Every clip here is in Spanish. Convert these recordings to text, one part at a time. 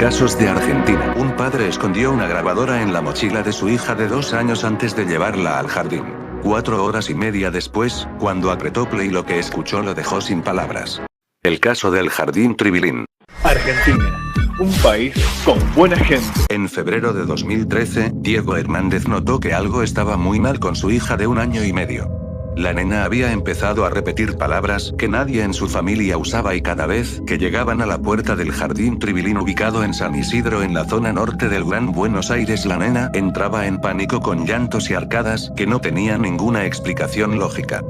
Casos de Argentina. Un padre escondió una grabadora en la mochila de su hija de 2 años antes de llevarla al jardín. 4 horas y media después, cuando apretó play, lo que escuchó lo dejó sin palabras. El caso del Jardín Tribilín. Argentina, un país con buena gente. En febrero de 2013, Diego Hernández notó que algo estaba muy mal con su hija de 1 año y medio. La nena había empezado a repetir palabras que nadie en su familia usaba y cada vez que llegaban a la puerta del Jardín Tribilín ubicado en San Isidro en la zona norte del Gran Buenos Aires, la nena entraba en pánico con llantos y arcadas que no tenían ninguna explicación lógica.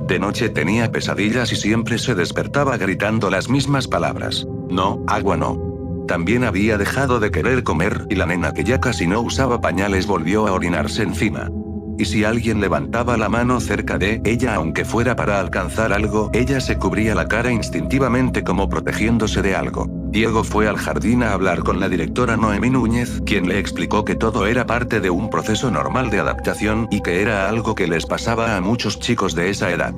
De noche tenía pesadillas y siempre se despertaba gritando las mismas palabras. No, agua no. También había dejado de querer comer y la nena, que ya casi no usaba pañales, volvió a orinarse encima. Y si alguien levantaba la mano cerca de ella, aunque fuera para alcanzar algo, ella se cubría la cara instintivamente como protegiéndose de algo. Diego fue al jardín a hablar con la directora Noemí Núñez, quien le explicó que todo era parte de un proceso normal de adaptación y que era algo que les pasaba a muchos chicos de esa edad.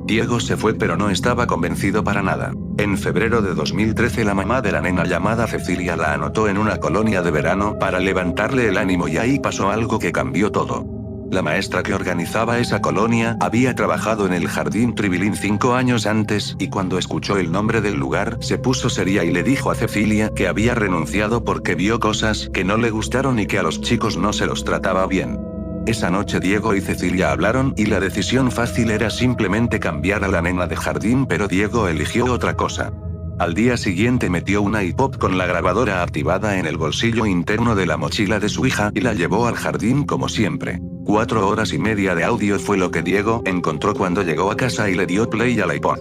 Diego se fue, pero no estaba convencido para nada. En febrero de 2013 la mamá de la nena, llamada Cecilia, la anotó en una colonia de verano para levantarle el ánimo, y ahí pasó algo que cambió todo. La maestra que organizaba esa colonia había trabajado en el Jardín Tribilín 5 años antes, y cuando escuchó el nombre del lugar se puso seria y le dijo a Cecilia que había renunciado porque vio cosas que no le gustaron y que a los chicos no se los trataba bien. Esa noche Diego y Cecilia hablaron y la decisión fácil era simplemente cambiar a la nena de jardín, pero Diego eligió otra cosa. Al día siguiente metió una iPod con la grabadora activada en el bolsillo interno de la mochila de su hija y la llevó al jardín como siempre. 4 horas y media de audio fue lo que Diego encontró cuando llegó a casa y le dio play a la iPod.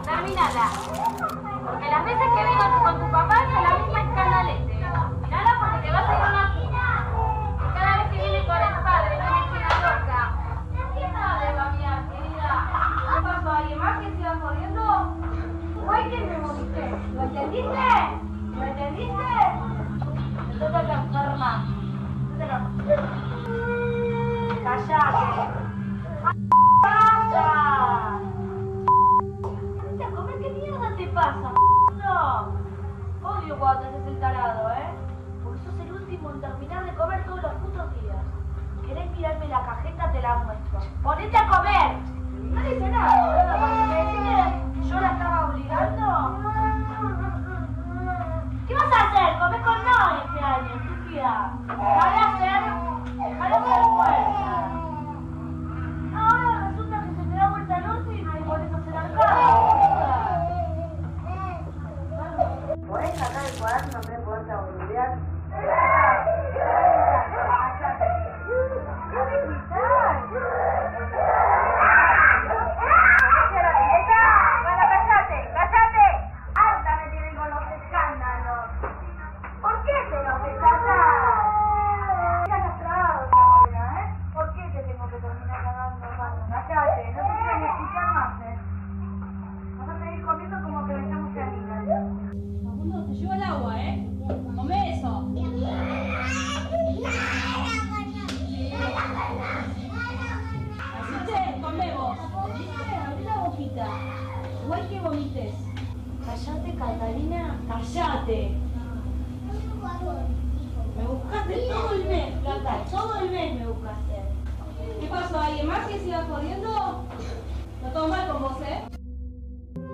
Terminala. Porque las veces que vengo con tu papá es la misma escandalete. Mirala porque te vas a ir a una cuna. Y cada vez que viene con el padre, viene una loca. ¿Qué sabe, mía, querida? ¿Qué pasó? ¿Alguien más que siga jodiendo? Guay que me moriste. ¿Lo entendiste? ¿Lo entendiste? Entonces te enfermas. ¡Cállate! ¡Calla! ¿Viste a comer? ¿Qué mierda te pasa? No. Odio cuando te haces el tarado, porque sos el último en terminar de comer todos los putos días. ¿Querés mirarme la cajeta? Te la muestro. ¡Ponete a comer! No dice nada, boludo. Porque me decís que yo la estaba obligando. ¿Qué vas a hacer? Comés con no este año, estúpida. Dejala hacer fuerza. Ahora resulta que se te da vuelta el orto y no le podés hacer arcada. ¿Podés sacar el cuaderno en vez de poderte boludear? Igual que vomites. Cállate, Catalina, cállate. Me buscaste todo el mes, Cata, todo el mes me buscaste. ¿Qué pasó? ¿Alguien más que siga jodiendo? No todo mal con vos,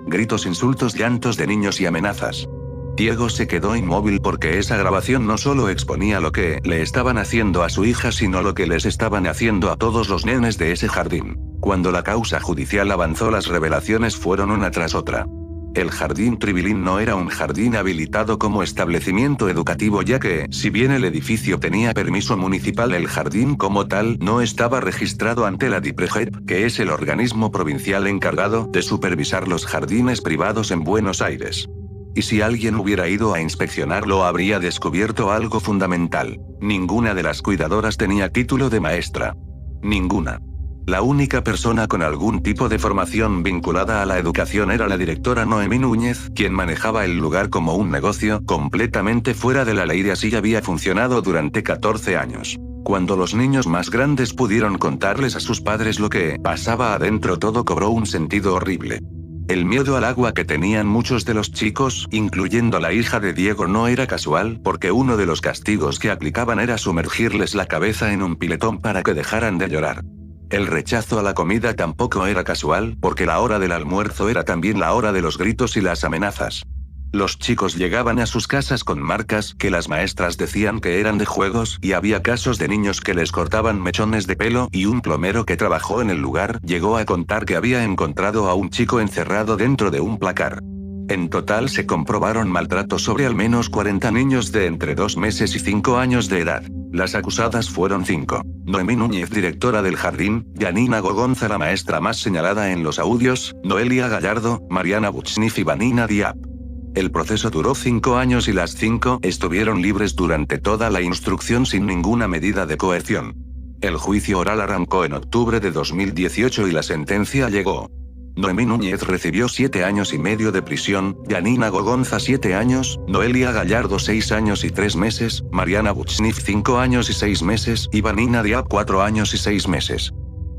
Gritos, insultos, llantos de niños y amenazas. Diego se quedó inmóvil porque esa grabación no solo exponía lo que le estaban haciendo a su hija, sino lo que les estaban haciendo a todos los nenes de ese jardín. Cuando la causa judicial avanzó, las revelaciones fueron una tras otra. El Jardín Tribilín no era un jardín habilitado como establecimiento educativo, ya que, si bien el edificio tenía permiso municipal, el jardín como tal no estaba registrado ante la DIPREJEP, que es el organismo provincial encargado de supervisar los jardines privados en Buenos Aires. Y si alguien hubiera ido a inspeccionarlo, habría descubierto algo fundamental: ninguna de las cuidadoras tenía título de maestra. Ninguna. La única persona con algún tipo de formación vinculada a la educación era la directora Noemí Núñez, quien manejaba el lugar como un negocio completamente fuera de la ley, y así había funcionado durante 14 años. Cuando los niños más grandes pudieron contarles a sus padres lo que pasaba adentro, todo cobró un sentido horrible. El miedo al agua que tenían muchos de los chicos, incluyendo la hija de Diego, no era casual, porque uno de los castigos que aplicaban era sumergirles la cabeza en un piletón para que dejaran de llorar. El rechazo a la comida tampoco era casual, porque la hora del almuerzo era también la hora de los gritos y las amenazas. Los chicos llegaban a sus casas con marcas que las maestras decían que eran de juegos, y había casos de niños que les cortaban mechones de pelo, y un plomero que trabajó en el lugar llegó a contar que había encontrado a un chico encerrado dentro de un placar. En total se comprobaron maltratos sobre al menos 40 niños de entre 2 meses y 5 años de edad. Las acusadas fueron 5. Noemí Núñez, directora del jardín; Yanina Gogonza, la maestra más señalada en los audios; Noelia Gallardo, Mariana Buchnif y Vanina Diab. El proceso duró 5 años y las 5 estuvieron libres durante toda la instrucción sin ninguna medida de coerción. El juicio oral arrancó en octubre de 2018 y la sentencia llegó. Noemí Núñez recibió 7 años y medio de prisión, Yanina Gogonza 7 años, Noelia Gallardo 6 años y 3 meses, Mariana Buchnif 5 años y 6 meses y Vanina Diab 4 años y 6 meses.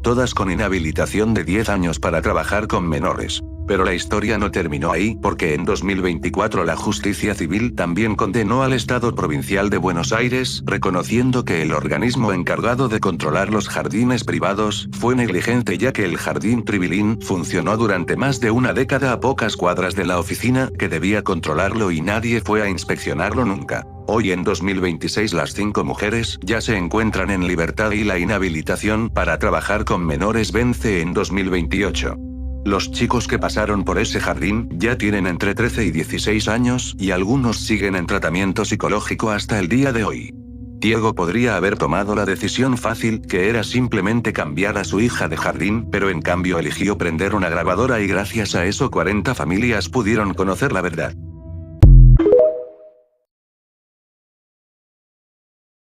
Todas con inhabilitación de 10 años para trabajar con menores. Pero la historia no terminó ahí, porque en 2024 la justicia civil también condenó al Estado Provincial de Buenos Aires, reconociendo que el organismo encargado de controlar los jardines privados fue negligente, ya que el Jardín Tribilín funcionó durante más de una década a pocas cuadras de la oficina que debía controlarlo y nadie fue a inspeccionarlo nunca. Hoy en 2026 las 5 mujeres ya se encuentran en libertad y la inhabilitación para trabajar con menores vence en 2028. Los chicos que pasaron por ese jardín ya tienen entre 13 y 16 años, y algunos siguen en tratamiento psicológico hasta el día de hoy. Diego podría haber tomado la decisión fácil, que era simplemente cambiar a su hija de jardín, pero en cambio eligió prender una grabadora y gracias a eso 40 familias pudieron conocer la verdad.